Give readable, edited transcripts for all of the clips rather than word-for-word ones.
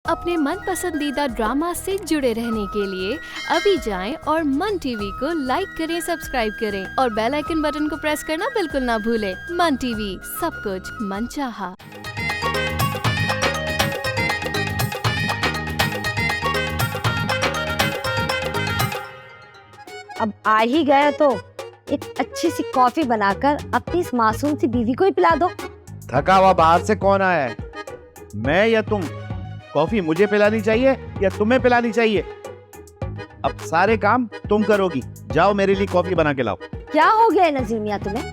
अपने मन पसंदीदा ड्रामा से जुड़े रहने के लिए अभी जाएं और मन टीवी को लाइक करें, सब्सक्राइब करें और बेल आइकन बटन को प्रेस करना बिल्कुल ना भूलें। मन टीवी, सब कुछ मनचाहा। अब आ ही गए तो एक अच्छी सी कॉफी बनाकर अपनी इस मासूम सी बीवी को ही पिला दो। थका हुआ बाहर से कौन आया है, मैं या तुम? कॉफी मुझे पिलानी चाहिए या तुम्हें पिलानी चाहिए? अब सारे काम तुम करोगी। जाओ मेरे लिए कॉफी बना के लाओ। क्या हो गया है नजीर मियां तुम्हें?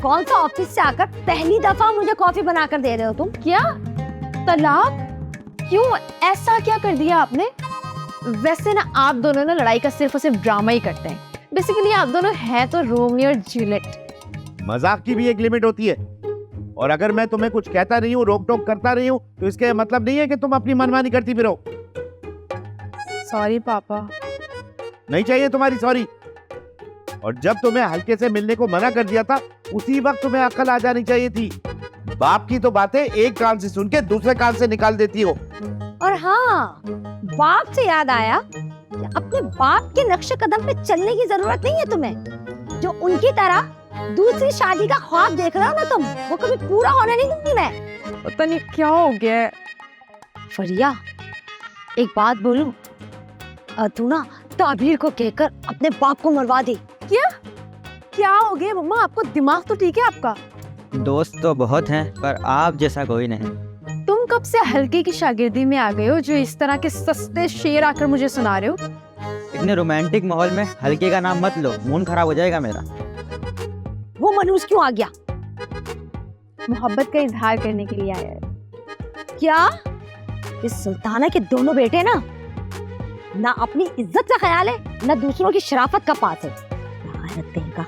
कौन सा ऑफिस से आकर पहली दफा मुझे कॉफी बनाकर दे रहे हो तुम? क्या तलाक? क्यों, ऐसा क्या कर दिया आपने? वैसे ना आप दोनों ना लड़ाई का सिर्फ और सिर्फ ड्रामा ही करते हैं। बेसिकली आप दोनों हैं तो रोमियो और जूलियट। मजाक की भी एक लिमिट होती है, और अगर मैं तुम्हें कुछ कहता नहीं हूँ, रोक टोक करता नहीं हूँ, तो इसके मतलब नहीं है कि तुम अपनी मनमानी करती फिरो। सॉरी पापा। नहीं चाहिए तुम्हारी सॉरी। और जब तुम्हें हल्के से मिलने को मना कर दिया था, उसी वक्त तुम्हें अक्ल आ जानी चाहिए थी। बाप की तो बातें एक कान से सुन के दूसरे कान से निकाल देती हो। और हाँ, बाप से याद आया कि अपने बाप के नक्शे कदम पे चलने की जरूरत नहीं है तुम्हें। जो उनकी तरह दूसरी शादी का ख्वाब देख रहे हो ना तुम, वो कभी पूरा होने नहीं दूंगी मैं। पता नहीं क्या हो गया है। फरिया, एक बात बोलूं? तू ना ताबीर को कहकर अपने बाप को मरवा दे। क्या हो गया मम्मा? आपको दिमाग तो ठीक है आपका? दोस्त तो बहुत हैं पर आप जैसा कोई नहीं। तुम कब से हल्के की शागिर्दी में आ गए हो जो इस तरह के सस्ते शेर आकर मुझे सुना रहे हो? इतने रोमांटिक माहौल में हल्के का नाम मत लो, मूड खराब हो जाएगा मेरा। वो मनूस क्यों आ गया? मोहब्बत का इजहार करने के लिए आया है। क्या इस सुल्ताना के दोनों बेटे ना अपनी इज्जत का ख्याल है, ना दूसरों की शराफत का पास है। लानत देगा।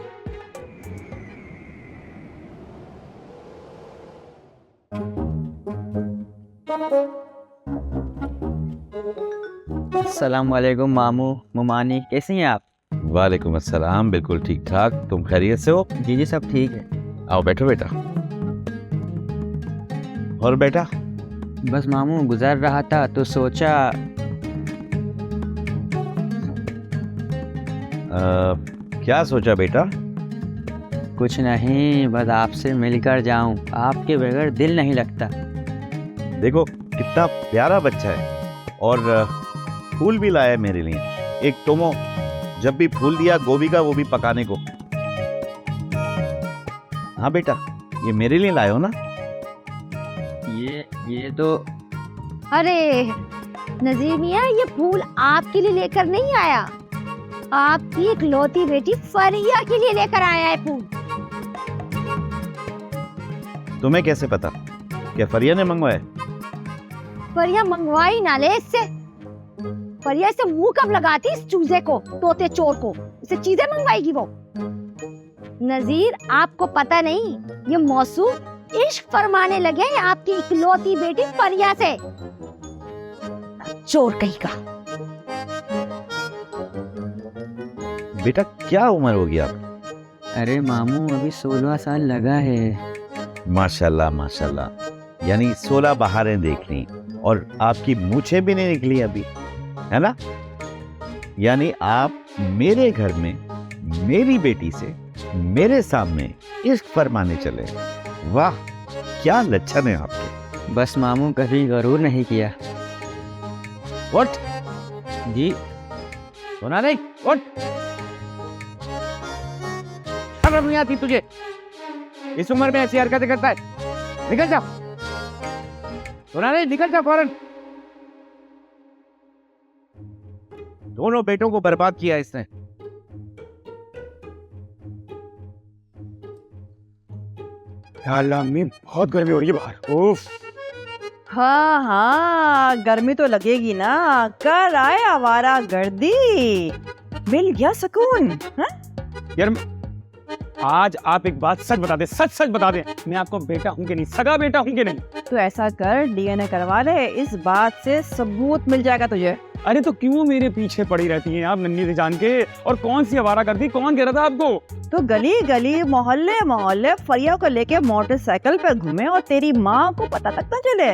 अस्सलाम वालेकुम मामू, मुमानी, कैसी हैं आप? वालेकुम अस्सलाम, बिल्कुल ठीक ठाक। तुम खैरियत से हो? जी जी सब ठीक है। आओ बैठो बेटा। और बेटा? बस मामू गुजर रहा था तो सोचा क्या सोचा बेटा? कुछ नहीं, बस आपसे मिलकर जाऊं। आपके बगैर दिल नहीं लगता। देखो कितना प्यारा बच्चा है, और फूल भी लाया मेरे लिए। एक तुम हो, जब भी फूल दिया गोभी का, वो भी पकाने को। हाँ बेटा, ये मेरे लिए लाए हो ना? ये तो अरे नजीर मियां, ये फूल आपके लिए लेकर नहीं आया, आपकी इकलौती बेटी फरिया के लिए लेकर आया है फूल। तुम्हें कैसे पता? क्या फरिया ने मंगवाया? फरिया मंगवाई ना ले इससे। फरिया से मुंह कब लगाती इस चूजे को, तोते चोर को? इसे चीजें मंगवाएगी वो। नजीर, आपको पता नहीं, ये मौसूम इश्क फरमाने लगे हैं आपकी इकलौती बेटी फरिया से। चोर कहीं का। बेटा क्या उम्र होगी आप? अरे मामू अभी 16 साल लगा है। माशाल्लाह माशाल्लाह, यानी 16 बहारें देख ली, और आपकी मूछें भी नहीं निकली अभी, है ना? यानी आप मेरे घर में मेरी बेटी से मेरे सामने इश्क फरमाने चले। वाह, क्या लक्षण है आपके। बस मामू कभी गरूर नहीं किया। उठ जी। सुना नहीं? उठ। शर्म नहीं आती तुझे? इस उम्र में ऐसी हरकतें करता है? निकल जा। सुना नहीं? निकल जा फौरन। दोनों बेटों को बर्बाद किया इसने। या अल्लाह अम्मी, बहुत गर्मी हो रही है बाहर। उफ। हाँ, गर्मी तो लगेगी ना। कर आए आवारा गर्दी, मिल गया सुकून। हाँ? यार आज आप एक बात सच बता दे, सच बता दे, मैं आपको बेटा हूँ कि नहीं, सगा बेटा हूँ कि नहीं? तो ऐसा कर, डीएनए करवा ले, इस बात से सबूत मिल जाएगा तुझे। अरे तो क्यों मेरे पीछे पड़ी रहती हैं आप नन्ही से जान के? और कौन सी आवारा गर्दी, कौन कह रहा था आपको? तो गली गली मोहल्ले मोहल्ले फरिया को लेके मोटरसाइकिल पे घूमे और तेरी माँ को पता तक न चले?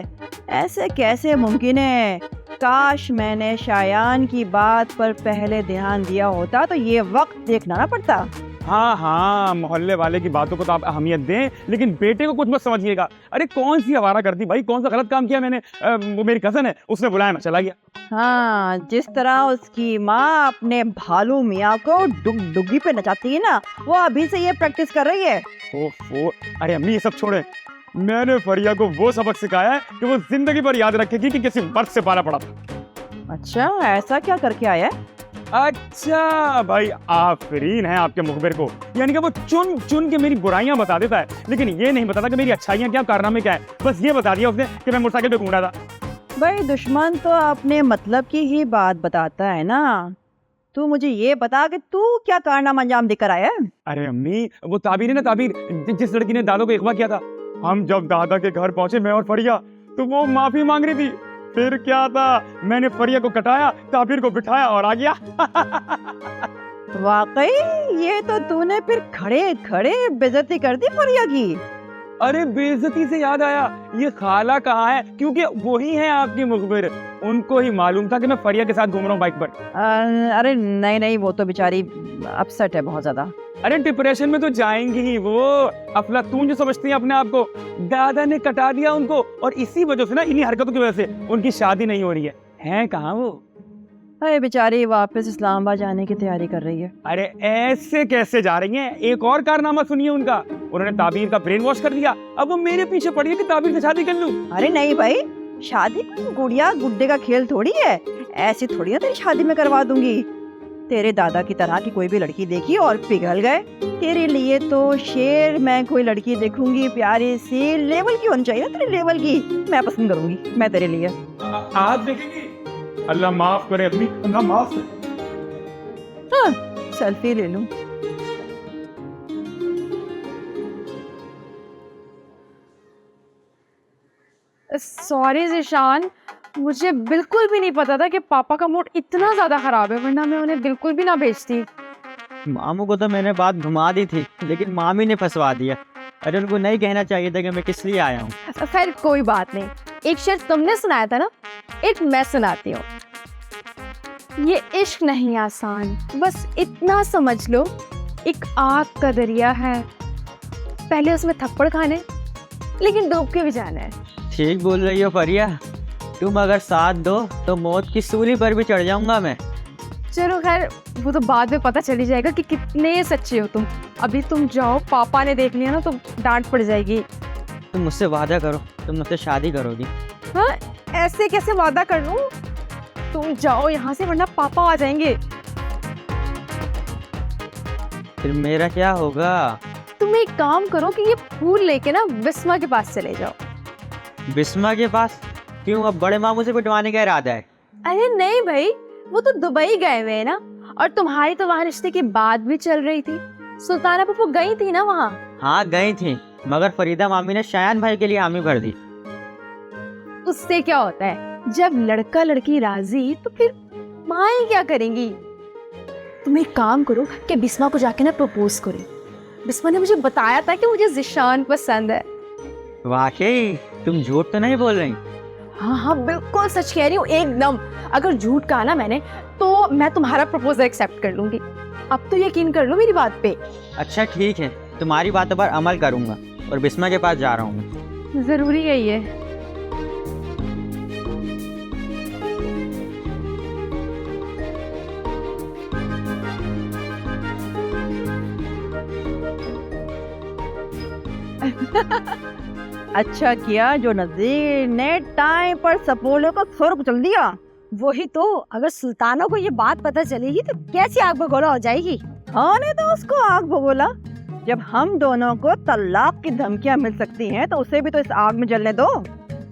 ऐसे कैसे मुमकिन है? काश मैंने शायान की बात पर पहले ध्यान दिया होता तो ये वक्त देखना ना पड़ता। हाँ हाँ, मोहल्ले वाले की बातों को तो आप अहमियत दें, लेकिन बेटे को कुछ मत समझिएगा। अरे कौन सी आवारा गर्दी भाई, कौन सा गलत काम किया मैंने? वो मेरी कजन है, उसने बुलाया, मैं चला गया। हाँ, जिस तरह उसकी माँ अपने भालू मियाँ को डुग्गी पे नचाती है ना, वो अभी से ये प्रैक्टिस कर रही है। ओफो, अरे अम्मी ये सब छोड़े, मैंने फरिया को वो सबक सिखाया है कि वो जिंदगी भर याद रखेगी कि किसी मर्द से पाला पड़ा था। अच्छा, ऐसा क्या करके आया है? अच्छा भाई, आफरीन है आपके मुखबिर को, यानी कि वो चुन चुन के मेरी बुराइयां बता देता है, लेकिन ये नहीं बताता कि मेरी अच्छाइयां क्या, कारनामे क्या है। बस ये बता दिया उसने कि मैं मोटरसाइकिल पे घूम रहा था। भाई दुश्मन तो अपने मतलब की ही बात बताता है ना। तू मुझे ये बता कि तू क्या कारनामा अंजाम देकर आया है? अरे अम्मी, वो ताबीर है ना, ताबीर जिस लड़की ने दादों को अगवा किया था, हम जब दादा के घर पहुंचे मैं और फरिया, तो वो माफी मांग रही थी। फिर क्या था, मैंने फरिया को कटाया, ताबीर को बिठाया और आ गया। वाकई ये तो तूने फिर खड़े खड़े बेइज्जती कर दी फरिया की। अरे बेइज्जती से याद आया, ये खाला कहाँ है? क्योंकि वही है आपकी मुखबिर, उनको ही मालूम था कि मैं फरिया के साथ घूम रहा हूँ बाइक पर। अरे नहीं नहीं, वो तो बेचारी अपसेट है बहुत ज्यादा। अरे डिप्रेशन में तो जाएंगी ही वो, अफलातून जो समझती है अपने आप को। दादा ने कटा दिया उनको, और इसी वजह से ना, इन्हीं हरकतों की वजह से उनकी शादी नहीं हो रही है। हैं कहाँ वो? अरे बेचारी वापस इस्लामाबाद जाने की तैयारी कर रही है। अरे ऐसे कैसे जा रही हैं? एक और कारनामा सुनिए उनका, उन्होंने ताबीर का ब्रेन वॉश कर दिया, अब वो मेरे पीछे पड़ी है कि ताबीर से शादी कर लूं। अरे नहीं भाई, शादी कोई गुड़िया गुड्डे का खेल थोड़ी है, ऐसी थोड़ी ना तेरी शादी में करवा दूंगी। तेरे दादा की तरह की कोई भी लड़की देखी और पिघल गए। तेरे लिए तो शेर मैं कोई लड़की देखूंगी प्यारी सी, लेवल की होनी चाहिए, तेरे लेवल की मैं पसंद करूंगी, मैं तेरे लिए। आप देखेंगी? अल्लाह माफ करे अपनी, अल्लाह माफ करे। हाँ, सेल्फी ले लूं। सॉरी ज़िशान, मुझे बिल्कुल भी नहीं पता था कि पापा का मूड इतना ज़्यादा ख़राब है, वरना मैं उन्हें बिल्कुल भी ना भेजती। मामू को तो मैंने बात घुमा दी थी, लेकिन मामी ने फंसवा दिया। अरे उनको नहीं कहना चाहिए था कि मैं किस लिए आया हूँ। खैर कोई बात नहीं, एक शेर तुमने सुनाया था ना, एक मैं सुनाती हूँ। ये इश्क नहीं आसान, बस इतना समझ लो, एक आग का दरिया है, पहले उसमें थप्पड़ खाने, लेकिन डूब के भी जाना है। ठीक बोल रही हो फरिया, तुम अगर साथ दो तो मौत की सूली पर भी चढ़ जाऊंगा मैं। चलो खैर, वो तो बाद में पता चली जाएगा कि कितने सच्चे हो तुम। अभी तुम जाओ, पापा ने देख लिया ना तो डांट पड़ जाएगी। तुम मुझसे वादा करो, तुम मुझसे शादी करोगी। हाँ, ऐसे कैसे वादा कर लूं? तुम जाओ यहाँ से, वरना पापा आ जाएंगे। फिर मेरा क्या होगा? तुम एक काम करो कि ये फूल लेके ना बिस्मा के पास चले जाओ। बिस्मा के पास? क्यों, अब बड़े मामू से पिटवाने का इरादा है? अरे नहीं भाई, वो तो दुबई गए हुए हैं ना, और तुम्हारी तो वहाँ रिश्ते की बात भी चल रही थी। सुल्ताना पप्पू गई थी ना वहाँ। हाँ गई थी, मगर फरीदा मामी ने शायान भाई के लिए हामी भर दी। उससे क्या होता है, जब लड़का लड़की राजी तो फिर माएँ क्या करेंगी? तुम एक काम करो कि बिस्मा को जाके ना प्रपोज करो। बिस्मा ने मुझे बताया था कि मुझे ज़िशान पसंद है। वाकई? तुम झूठ तो नहीं बोल रही? हाँ हाँ, बिल्कुल सच कह रही हूँ एकदम। अगर झूठ कहा ना मैंने, तो मैं तुम्हारा प्रपोजल एक्सेप्ट कर लूंगी। अब तो यकीन कर लो मेरी बात पे। अच्छा ठीक है, तुम्हारी बातों पर अमल करूंगा और बिस्मा के पास जा रहा हूँ मैं। जरूरी है ये। अच्छा किया जो नजीर ने टाइम पर सपोले को सुर कुचल दिया। वही तो, अगर सुल्ताना को ये बात पता चलेगी तो कैसी आग बगोला हो जाएगी। आने तो उसको आग बगोला, जब हम दोनों को तलाक की धमकियां मिल सकती हैं तो उसे भी तो इस आग में जलने दो।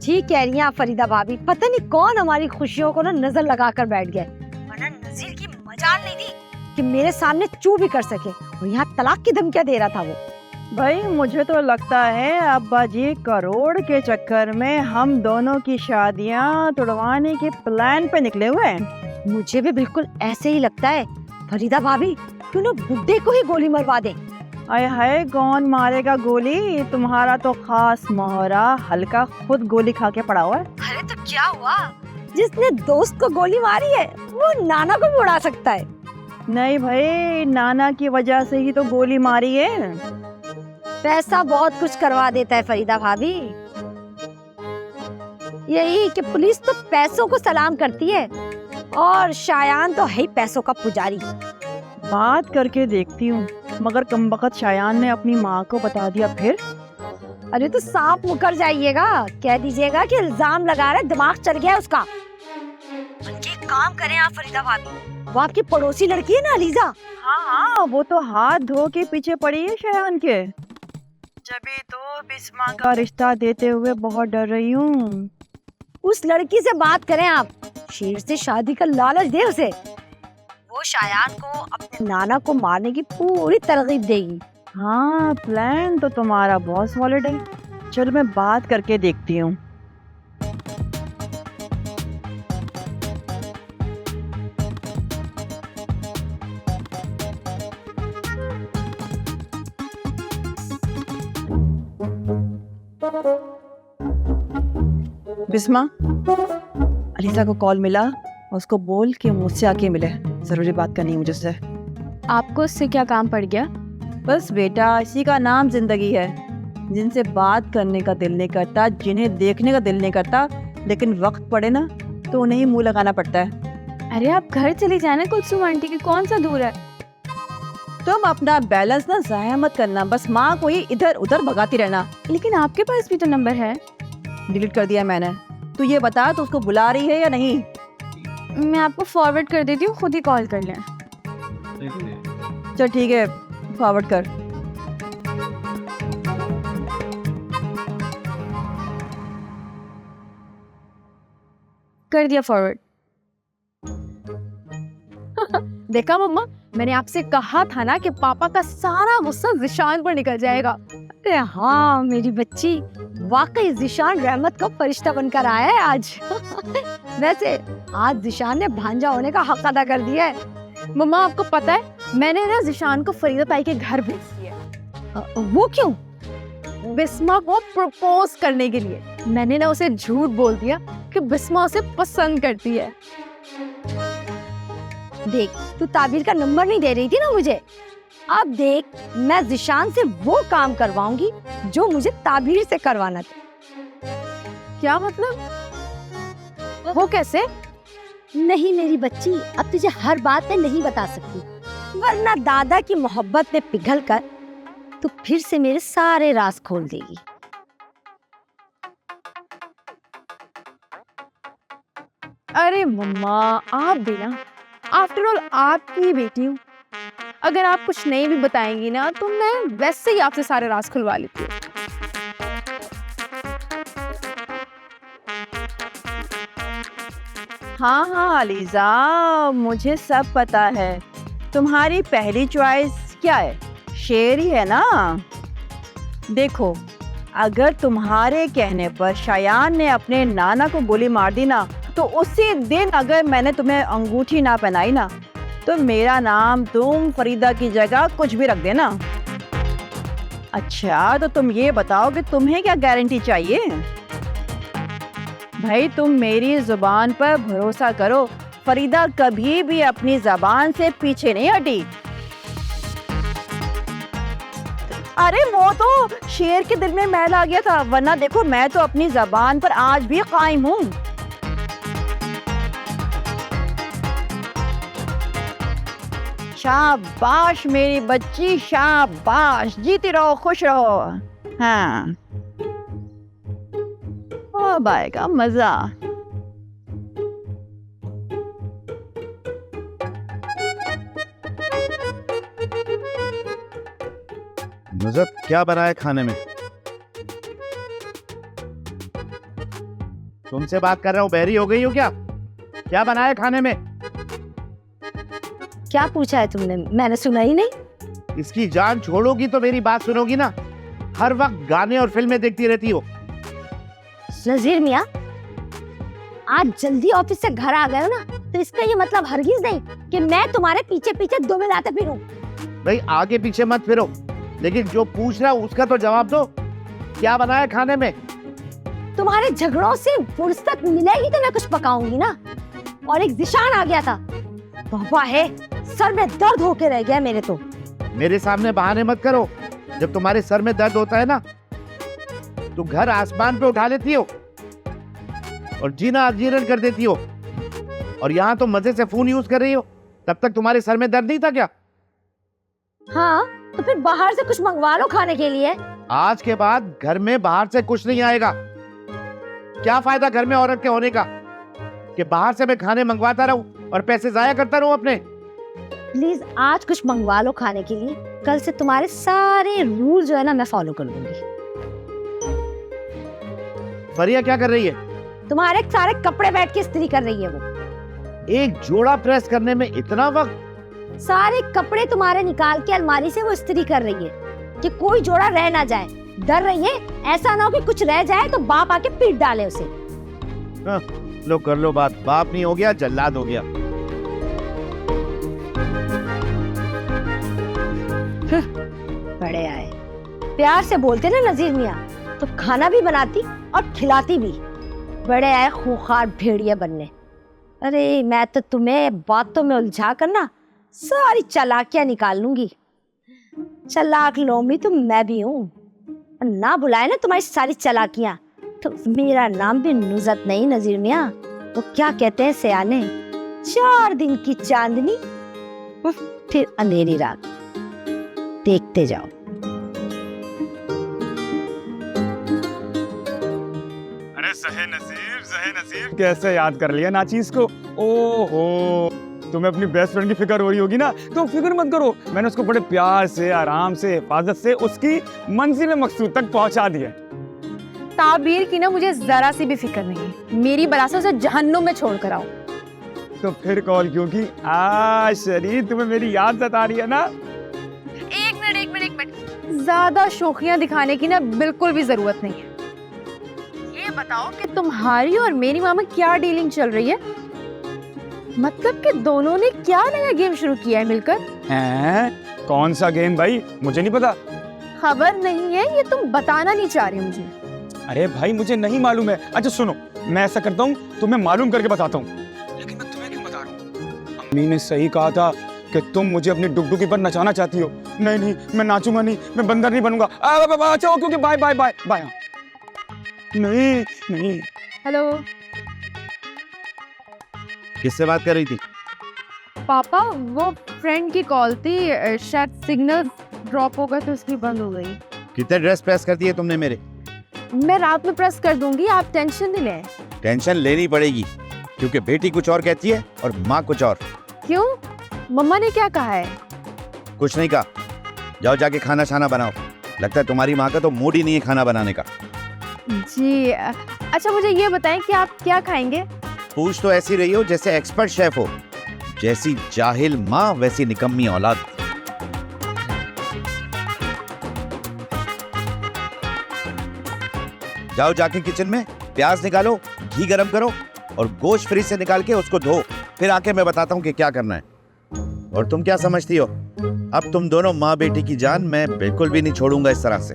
ठीक कह रही हैं आप फरीदा भाभी, पता नहीं कौन हमारी खुशियों को ना नजर लगा कर बैठ गए, वरना नजीर की मजाल नहीं थी कि मेरे सामने चू भी कर सके, और यहाँ तलाक की धमकियां दे रहा था वो। भाई मुझे तो लगता है अब्बा जी करोड़ के चक्कर में हम दोनों की शादियां तुड़वाने के प्लान पे निकले हुए हैं। मुझे भी बिल्कुल ऐसे ही लगता है। फरीदा भाभी क्यों ना बुड्ढे को ही गोली मरवा दे। आय हाय, कौन मारेगा गोली? तुम्हारा तो खास मोहरा हल्का खुद गोली खा के पड़ा हुआ है। अरे तो क्या हुआ, जिसने दोस्त को गोली मारी है वो नाना को भी उड़ा सकता है। नहीं भाई, नाना की वजह से ही तो गोली मारी है। पैसा बहुत कुछ करवा देता है फरीदा भाभी। यही कि पुलिस तो पैसों को सलाम करती है और शायान तो है ही पैसों का पुजारी। बात करके देखती हूँ, मगर कमबख्त शायान ने अपनी माँ को बता दिया फिर? अरे तो सांप मुकर जाइएगा, कह दीजिएगा कि इल्जाम लगा रहे, दिमाग चल गया है उसका। ये काम करें आप फरीदा भाभी, वो आपकी पड़ोसी लड़की है ना अलीजा। हाँ हाँ, वो तो हाथ धो के पीछे पड़ी है शायान के। जभी तो बिस्मा का रिश्ता देते हुए बहुत डर रही हूँ। उस लड़की से बात करें आप, शेर से शादी का लालच दे उसे। वो शायान को अपने नाना को मारने की पूरी तरकीब देगी। हाँ, प्लान तो तुम्हारा बहुत सॉलिड है। चलो मैं बात करके देखती हूँ। बिस्मा, अलीजा को कॉल मिला, उसको बोल कि मुझसे आके मिले, जरूरी बात करनी है मुझे उससे। आपको उससे क्या काम पड़ गया? बस बेटा, इसी का नाम जिंदगी है। जिनसे बात करने का दिल नहीं करता, जिन्हें देखने का दिल नहीं करता, लेकिन वक्त पड़े ना तो उन्हें ही मुंह लगाना पड़ता है। अरे आप घर चली जाना, कुलसुम आंटी की कौन सा दूर है। तुम अपना बैलेंस ना जाया मत करना, बस माँ को ही इधर उधर भगाती रहना। लेकिन आपके पास भी तो नंबर है। डिलीट कर दिया मैंने। तू ये बता, तो उसको बुला रही है या नहीं? मैं आपको फॉरवर्ड कर देती हूँ, खुद ही कॉल कर लें। चल ठीक है, फॉरवर्ड कर। कर दिया फॉरवर्ड। देखा मम्मा, मैंने आपसे कहा था ना कि पापा का सारा गुस्सा जिशान पर निकल जाएगा। अरे हाँ मेरी बच्ची, वाकई जिशान रहमत का फरिश्ता बनकर आया है आज। वैसे आज जिशान ने भांजा होने का हक अदा कर दिया है। मम्मा आपको पता है, मैंने ना जिशान को फरीदा ताई के घर भेज दिया। वो क्यों? बिस्मा को प्रपोज करने के लिए। मैंने ना उसे झूठ बोल दिया कि बिस्मा उसे पसंद करती है। देख, तू ताबीर का नंबर नहीं दे रही थी ना मुझे। अब देख, मैं जिशान से वो काम करवाऊंगी जो मुझे ताबीर से करवाना था। क्या मतलब? वो कैसे? नहीं मेरी बच्ची, अब तुझे हर बात में नहीं बता सकती, वरना दादा की मोहब्बत में पिघल कर तू फिर से मेरे सारे राज खोल देगी। अरे मम्मा, आप भी ना, आफ्टर ऑल आपकी बेटी हूँ। अगर आप कुछ नहीं भी बताएंगी ना तो मैं वैसे ही आपसे सारे राज खुलवा लेती हूँ। हाँ हाँ अलीजा, मुझे सब पता है। तुम्हारी पहली चॉइस क्या है? शेर ही है ना। देखो, अगर तुम्हारे कहने पर शायान ने अपने नाना को गोली मार दी ना, तो उसी दिन अगर मैंने तुम्हें अंगूठी ना पहनाई ना, तो मेरा नाम तुम फरीदा की जगह कुछ भी रख देना। अच्छा, तो तुम ये बताओ कि तुम्हें क्या गारंटी चाहिए? भाई तुम मेरी जुबान पर भरोसा करो, फरीदा कभी भी अपनी जुबान से पीछे नहीं हटी। अरे वो तो शेर के दिल में मैल आ गया था, वरना देखो मैं तो अपनी जुबान पर आज भी कायम हूँ। शाबाश मेरी बच्ची, शाबाश, जीती रहो, खुश रहो। हाँ, अब आएगा मजा। नुज़रत, क्या बना है खाने में? तुमसे बात कर रहा हूँ, बहरी हो गई हो क्या? क्या बना है खाने में? क्या पूछा है तुमने? मैंने सुना ही नहीं। इसकी जान छोड़ोगी तो मेरी बात सुनोगी ना। हर वक्त गाने और फिल्में देखती रहती हो। नजीर मियाँ, आज जल्दी ऑफिस से घर आ गए हो ना, तो इसका ये मतलब हरगिज नहीं कि मैं तुम्हारे पीछे पीछे दो मिलाते फिरूं। भाई आगे पीछे मत फिरो, लेकिन जो पूछ रहा हूँ उसका तो जवाब दो। क्या बनाया खाने में? तुम्हारे झगड़ों से फुर्सत मिलेगी तो मैं कुछ पकाऊंगी ना। और एक जिशान आ गया था, बाबा है, सर में दर्द होके रह गया मेरे तो। मेरे सामने बहाने मत करो। जब तुम्हारे सर में दर्द होता है ना, तो घर आसमान पे उठा लेती हो और जीना अजीर्ण कर देती हो। और यहाँ तो मजे से फोन यूज कर रही हो। तब तक तुम्हारे सर में दर्द नहीं था क्या? हाँ, तो फिर बाहर से कुछ मंगवा लो खाने के लिए। आज के बाद घर में बाहर से कुछ नहीं आएगा। क्या फायदा घर में औरत के होने का कि बाहर से मैं खाने मंगवाता रहूं और पैसे जाया करता रहूं अपने। प्लीज आज कुछ मंगवा लो खाने के लिए। कल से तुम्हारे सारे रूल जो है ना मैं फॉलो कर दूंगी। फरिया क्या कर रही है? तुम्हारे सारे कपड़े बैठ के इस्त्री कर रही है वो। एक जोड़ा प्रेस करने में इतना वक्त? सारे कपड़े तुम्हारे निकाल के अलमारी से वो इस्त्री कर रही है कि कोई जोड़ा रह ना जाए। डर रही है ऐसा ना हो कि कुछ रह जाए तो बाप आके पीट डाले उसे। लो कर लो बात। बाप नहीं हो गया, जल्लाद हो गया। बड़े आए, प्यार से बोलते ना नजीर मियाँ, तो खाना भी बनाती और खिलाती भी। बड़े आए खूंखार भेड़िया बनने। अरे मैं तो तुम्हें बातों में उलझा कर ना सारी चालाकियां निकाल लूंगी। चालाक लोमी तो मैं भी हूँ। ना बुलाए ना तुम्हारी सारी चालाकियां तो मेरा नाम भी नुजत नहीं नजीर मियाँ। वो क्या कहते हैं सयाने, 4 दिन की चांदनी फिर अंधेरी रात। देखते जाओ। अरे सहे नसीब कैसे याद कर लिया नाचीज को। ओहो, तुम्हें अपनी बेस्ट फ्रेंड की फिक्र हो रही होगी ना, तो फिक्र मत करो। मैंने उसको बड़े प्यार से, आराम से, हिफाजत से उसकी मंजिल मकसूद तक पहुंचा दिया। ताबीर की ना मुझे जरा सी भी फिक्र नहीं है। मेरी बला से उसे जहन्नुम में छोड़ कर आओ। तो फिर कॉल क्यों की? शरीर, तुम्हें मेरी याद सता रही है ना? एक मिनट ज्यादा शौकियां दिखाने की ना बिल्कुल भी जरूरत नहीं है। ये बताओ कि तुम्हारी और मेरी माँ में क्या डीलिंग चल रही है? मतलब कि दोनों ने क्या नया गेम शुरू किया है मिलकर? हैं? कौन सा गेम भाई? मुझे नहीं पता। खबर नहीं है, ये तुम बताना नहीं चाह रहे मुझे। अरे भाई मुझे नहीं मालूम है। अच्छा सुनो, मैं ऐसा करता हूँ, तुम्हें मालूम करके बताता हूँ। लेकिन मैं तुम्हें क्यों बता रहा हूँ? अम्मी ने सही कहा था कि तुम मुझे अपनी डुगडुगी पर नचाना चाहती हो। नहीं, मैं नाचूंगा नहीं, मैं बंदर नहीं बनूंगा। अच्छा क्योंकि बाय बाय बाय बाय। नहीं। हेलो किससे बात कर रही थी? पापा, वो फ्रेंड की कॉल थी, शायद सिग्नल ड्रॉप हो गया तो इसलिए बंद हो गई। कितने ड्रेस प्रेस कर दिए तुमने मेरे? मैं रात में प्रेस कर दूंगी, आप टेंशन नहीं लें। टेंशन लेनी पड़ेगी, क्योंकि बेटी कुछ और कहती है और माँ कुछ और। क्यों? मम्मा ने क्या कहा है? कुछ नहीं कहा। जाओ जाके खाना शाना बनाओ। लगता है तुम्हारी माँ का तो मूड ही नहीं है खाना बनाने का। जी अच्छा, मुझे ये बताएं कि आप क्या खाएंगे? पूछ तो ऐसी रही हो जैसे एक्सपर्ट शेफ हो। जैसी जाहिल माँ वैसी निकम्मी औलाद। जाओ जाके किचन में प्याज निकालो, घी गरम करो और गोश्त फ्रिज से निकाल के उसको धो। फिर आके मैं बताता हूँ कि क्या करना है। और तुम क्या समझती हो? अब तुम दोनों माँ बेटी की जान मैं बिल्कुल भी नहीं छोड़ूंगा इस तरह से,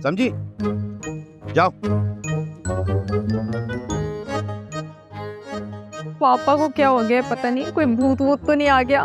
समझी? जाओ। पापा को क्या हो गया पता नहीं, कोई भूत वूत तो नहीं आ गया?